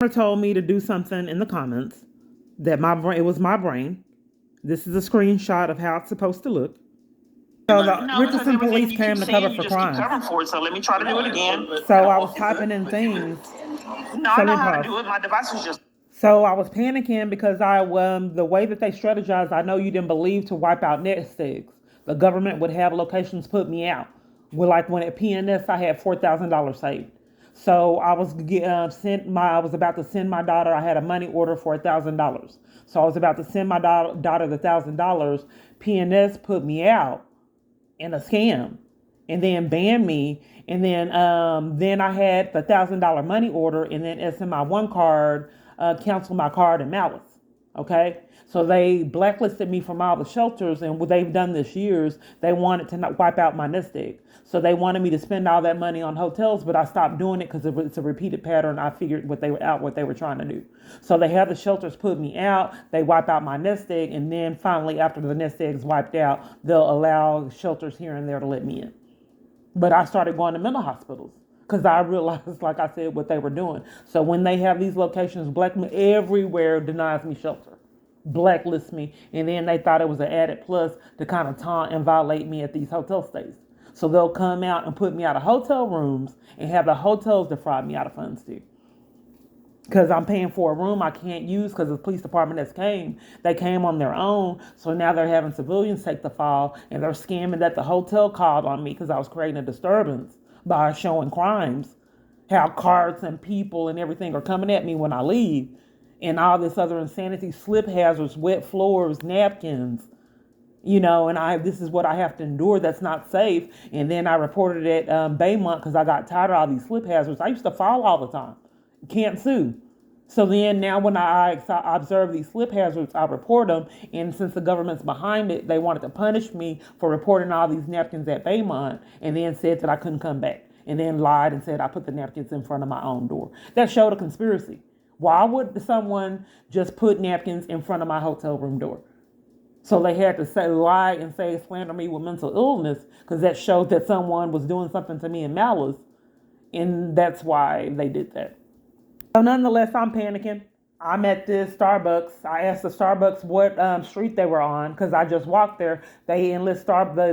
Told me to do something in the comments that it was my brain. This is a screenshot of how it's supposed to look. So the Richardson police came to cover for crime. So let me try to do it again. So I was typing in things. No, I know how to do it. My device was just. So I was panicking because the way that they strategized, I know you didn't believe to wipe out nest eggs. The government would have locations put me out. Like when at PNS, I had $4,000 saved. So I was I was about to send my daughter. I had a money order for $1,000. So I was about to send my daughter the $1,000. PNS put me out in a scam, and then banned me. And then I had the $1,000 money order, and then SMI one card canceled my card in malice. Okay, so they blacklisted me from all the shelters, and what they've done this years, they wanted to not wipe out my nest egg. So they wanted me to spend all that money on hotels, but I stopped doing it because it's a repeated pattern. I figured what they were trying to do. So they had the shelters put me out, they wipe out my nest egg, and then finally, after the nest egg is wiped out, they'll allow shelters here and there to let me in. But I started going to mental hospitals because I realized, like I said, what they were doing. So when they have these locations, everywhere denies me shelter, blacklist me, and then they thought it was an added plus to kind of taunt and violate me at these hotel stays. So they'll come out and put me out of hotel rooms and have the hotels defraud me out of funds too. Because I'm paying for a room I can't use because the police department they came on their own. So now they're having civilians take the fall, and they're scamming that the hotel called on me because I was creating a disturbance by showing crimes, how carts and people and everything are coming at me when I leave, and all this other insanity, slip hazards, wet floors, napkins, and this is what I have to endure that's not safe. And then I reported it at Baymont because I got tired of all these slip hazards. I used to fall all the time. Can't sue. So then now when I observe these slip hazards, I report them. And since the government's behind it, they wanted to punish me for reporting all these napkins at Baymont, and then said that I couldn't come back, and then lied and said I put the napkins in front of my own door. That showed a conspiracy. Why would someone just put napkins in front of my hotel room door? So they had to lie and slander me with mental illness because that showed that someone was doing something to me in malice, and that's why they did that. So nonetheless, I'm panicking. I'm at this Starbucks. I asked the Starbucks what street they were on because I just walked there. They enlist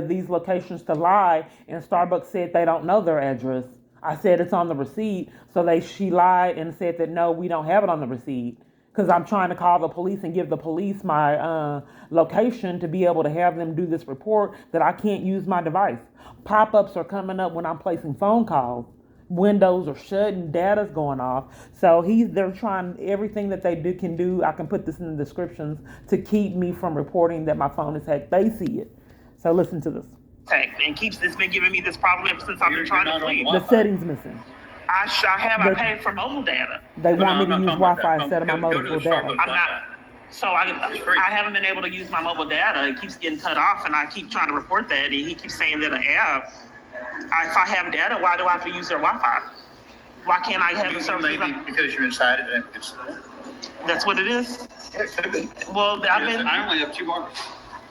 these locations to lie, and Starbucks said they don't know their address. I said it's on the receipt, so she lied and said that no, we don't have it on the receipt because I'm trying to call the police and give the police my location to be able to have them do this report that I can't use my device. Pop-ups are coming up when I'm placing phone calls. Windows are shut and data's going off. So they're trying everything that they can do. I can put this in the descriptions to keep me from reporting that my phone is hacked. They see it. So listen to this. Okay, and keeps this been giving me this problem since I've been trying to leave. The settings missing. I paid for mobile data. They want me to use Wi-Fi instead of my mobile data. I'm not. So I haven't been able to use my mobile data. It keeps getting cut off, and I keep trying to report that, and he keeps saying that I have. If I have data, why do I have to use their Wi-Fi? Why can't I have the service? Maybe because you're inside it. That's what it is? Yeah, it could be. Well, I only have 2 bars.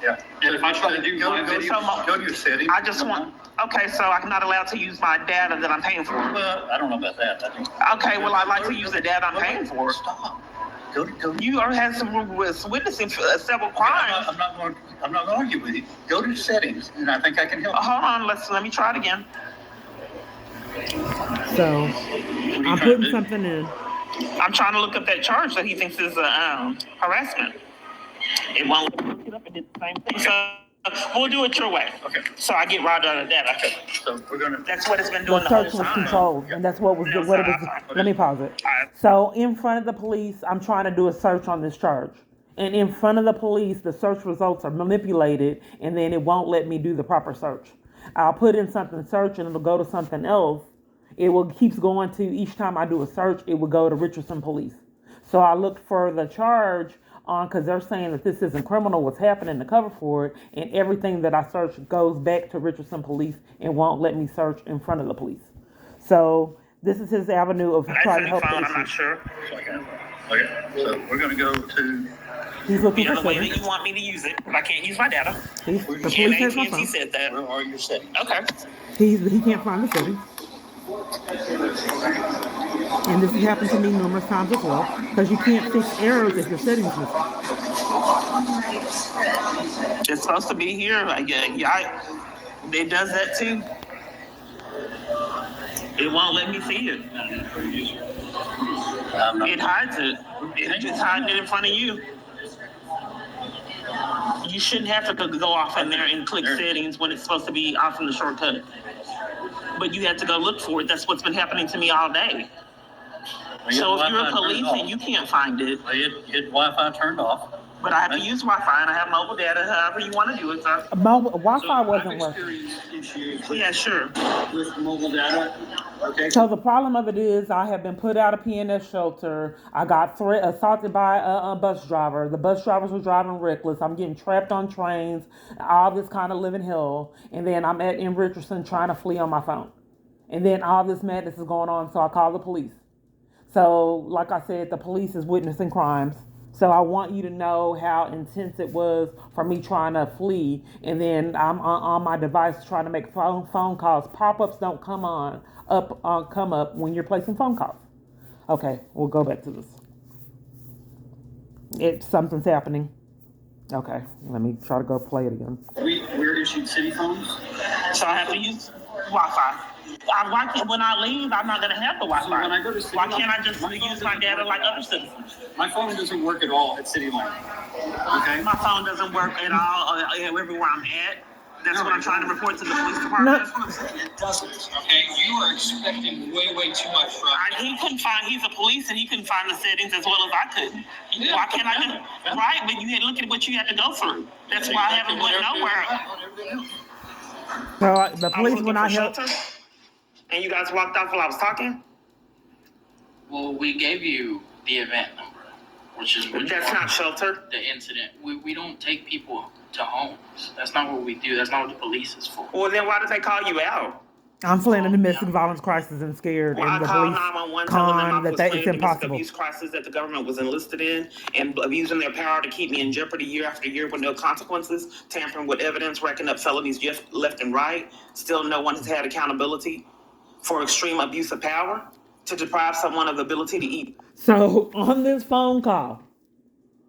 Yeah. And if I try to do go to your settings. I just want. Okay, so I'm not allowed to use my data that I'm paying for. Well, I don't know about that. Okay, well, I'd like to use the data I'm paying for. Stop. Go. You already had some witnessing several crimes. I'm not going to argue with you. Go to settings, and I think I can help. Hold on, let me try it again. So I'm putting something in. I'm trying to look up that charge that he thinks is harassment. It won't look it up. It did the same thing. So we'll do it your way. Okay. So I get robbed out of data. So we're gonna. That's what it's been doing The the whole search was time. controlled, and that's what it was. Let me pause it. So in front of the police, I'm trying to do a search on this charge. And in front of the police, the search results are manipulated, and then it won't let me do the proper search. I'll put in something search, and it'll go to something else. Keeps going to, each time I do a search, it will go to Richardson Police. So I looked for the charge on, because they're saying that this isn't criminal, what's happening to cover for it, and everything that I search goes back to Richardson Police and won't let me search in front of the police. So this is his avenue of trying to help the issue. I'm not sure. Okay, so we're going to go to. He's looking The for way settings. that you want me to use it, but I can't use my data. The police has my phone. He said that. Where are your settings? Okay. He can't find the settings. And this has happened to me numerous times as well, because you can't fix errors if your settings missing. It's supposed to be here. Like, it does that too. It won't let me see it. It hides it. It just hides it in front of you. You shouldn't have to go off in there and click settings when it's supposed to be off in the shortcut. But you have to go look for it. That's what's been happening to me all day. So if you're a police and you can't find it, Get Wi-Fi turned off. but I have to use Wi-Fi and I have mobile data, however you want to do it, sir. Wi-Fi wasn't working. Yeah, sure. With mobile data. Okay. So the problem of it is, I have been put out of PNS shelter. I got assaulted by a bus driver. The bus drivers were driving reckless. I'm getting trapped on trains. All this kind of living hell. And then I'm in Richardson trying to flee on my phone. And then all this madness is going on, so I call the police. So, like I said, the police is witnessing crimes. So I want you to know how intense it was for me trying to flee. And then I'm on my device trying to make phone calls. Pop-ups don't come up when you're placing phone calls. Okay, we'll go back to this. Something's happening. Okay, let me try to go play it again. We're issued city phones. So I have to use Wi-Fi. When I leave, I'm not going to have the Wi-Fi. So when I go to City Why Line, can't I just use my data like other citizens? My phone doesn't work at all at City Line. Okay. My phone doesn't work at all everywhere I'm at. That's what I'm trying to report to the police department. That's what I'm saying. It doesn't. Okay. You are expecting way too much from. He's a police and he couldn't find the settings as well as I could. Why can't I just, right? But you had to look at what you had to go through. That's why I haven't went nowhere. So the police, when I helped. And you guys walked off while I was talking? Well, we gave you the event number, which is That's not shelter. the incident. We don't take people to homes. That's not what we do. That's not what the police is for. Well, then why did they call you out? I'm fleeing a domestic violence crisis and scared, Well, and the I called police 911 telling them I was it's fleeing domestic impossible. abuse crisis that the government was enlisted in and abusing their power to keep me in jeopardy year after year with no consequences, tampering with evidence, racking up felonies just left and right. Still, no one has had accountability for extreme abuse of power to deprive someone of the ability to eat. So on this phone call,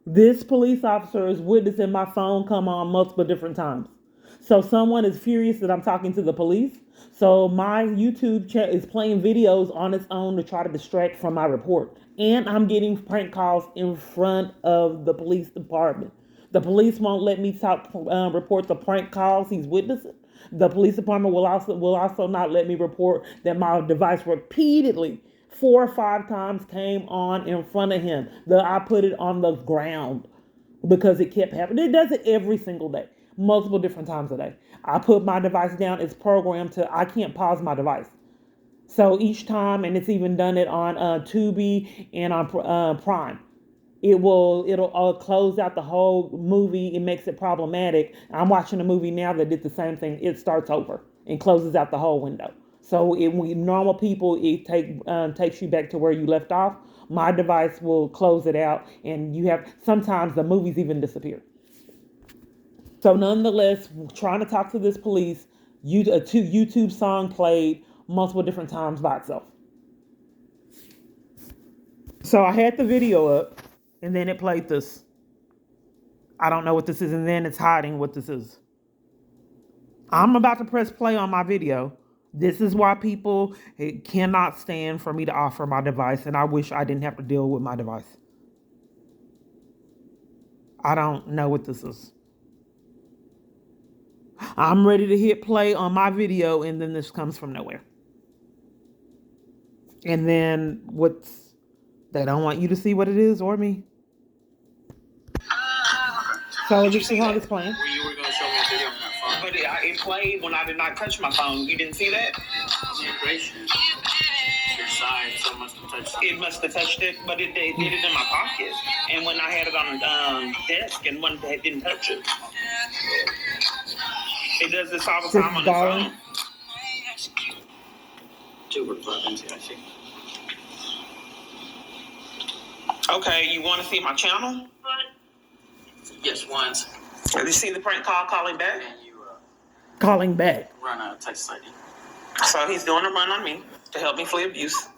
this police officer is witnessing my phone come on multiple different times. So someone is furious that I'm talking to the police. So my YouTube chat is playing videos on its own to try to distract from my report. And I'm getting prank calls in front of the police department. The police won't let me report the prank calls he's witnessing. The police department will also not let me report that my device repeatedly 4 or 5 times came on in front of him. I put it on the ground because it kept happening. It does it every single day, multiple different times a day. I put my device down. It's programmed I can't pause my device. So each time, and it's even done it on Tubi and on Prime. It'll close out the whole movie. It makes it problematic. I'm watching a movie now that did the same thing. It starts over and closes out the whole window. So when normal people, it takes you back to where you left off. My device will close it out, and sometimes the movies even disappear. So nonetheless, trying to talk to this police, a YouTube song played multiple different times by itself. So I had the video up. And then it played this. I don't know what this is, and then it's hiding what this is. I'm about to press play on my video. This is why people cannot stand for me to offer my device, and I wish I didn't have to deal with my device. I don't know what this is. I'm ready to hit play on my video, and then this comes from nowhere. And then they don't want you to see what it is or me. So this is how it's playing. You were going to show me a video on that phone. But it played when I did not touch my phone. You didn't see that? Immigration. Your side, so it must have touched something. It must have touched it, but it did it in my pocket. And when I had it on the desk and one that didn't touch it. It does this all the time on the phone. 2 or 5 into I see. Okay, you want to see my channel? Yes, once. Did you see the prank call calling back? And you Calling back. run a Texas ID. So he's doing a run on me to help me flee abuse.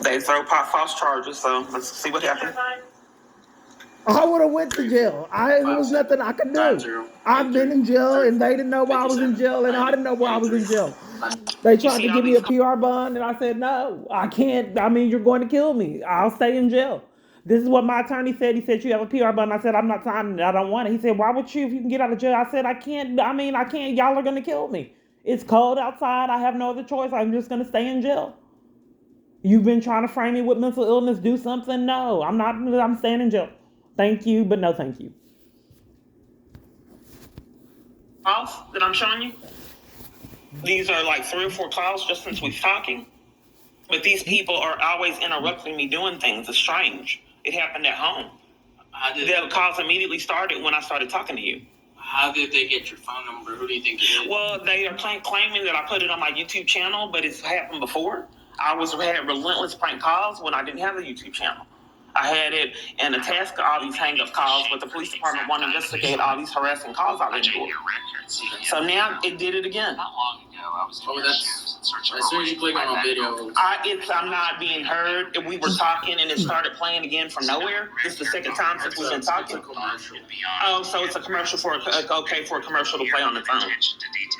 They throw false charges, so let's see what happens. I would have went to jail. There was nothing I could do. I've been in jail, and they didn't know why I was in jail, and I didn't know why I was in jail. They tried to give me a PR bond, and I said, no, I can't. I mean, you're going to kill me. I'll stay in jail. This is what my attorney said. He said, you have a PR bond. I said, I'm not signing it. I don't want it. He said, why would you if you can get out of jail? I said, I can't. I mean, I can't. Y'all are going to kill me. It's cold outside. I have no other choice. I'm just going to stay in jail. You've been trying to frame me with mental illness. Do something. No, I'm not. I'm staying in jail. Thank you, but no thank you. Calls that I'm showing you. These are like 3 or 4 calls just since we've talking. But these people are always interrupting me doing things. It's strange. It happened at home. The calls immediately started when I started talking to you. How did they get your phone number? Who do you think it is? Well, they are claiming that I put it on my YouTube channel, but it's happened before. I had relentless prank calls when I didn't have a YouTube channel. I had it in a task of all these hang-up calls, but the police department wanted to investigate all these harassing calls I've been doing. So now it did it again. Not long ago, I was as soon as you click on a video. I'm not being heard. We were talking and it started playing again from nowhere. This is the second time since we've been talking. Oh, so it's a commercial for a commercial to play on the phone.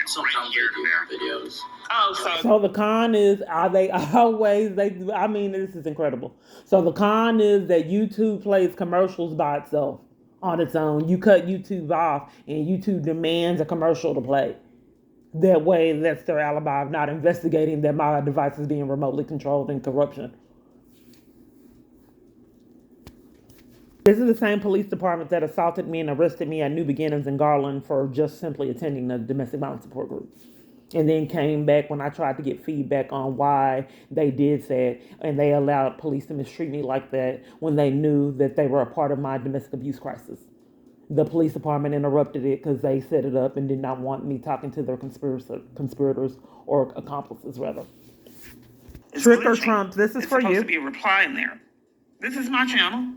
Sometimes they do videos. Oh, So the con is, I mean, this is incredible. So the con is that YouTube plays commercials by itself on its own. You cut YouTube off and YouTube demands a commercial to play. That way, that's their alibi of not investigating that my device is being remotely controlled and corruption. This is the same police department that assaulted me and arrested me at New Beginnings in Garland for just simply attending the domestic violence support group. And then came back when I tried to get feedback on why they did that, and they allowed police to mistreat me like that when they knew that they were a part of my domestic abuse crisis. The police department interrupted it because they set it up and did not want me talking to their conspirators or accomplices, rather. Trickortrump, this is for you. There's supposed to be a reply in there. This is my channel.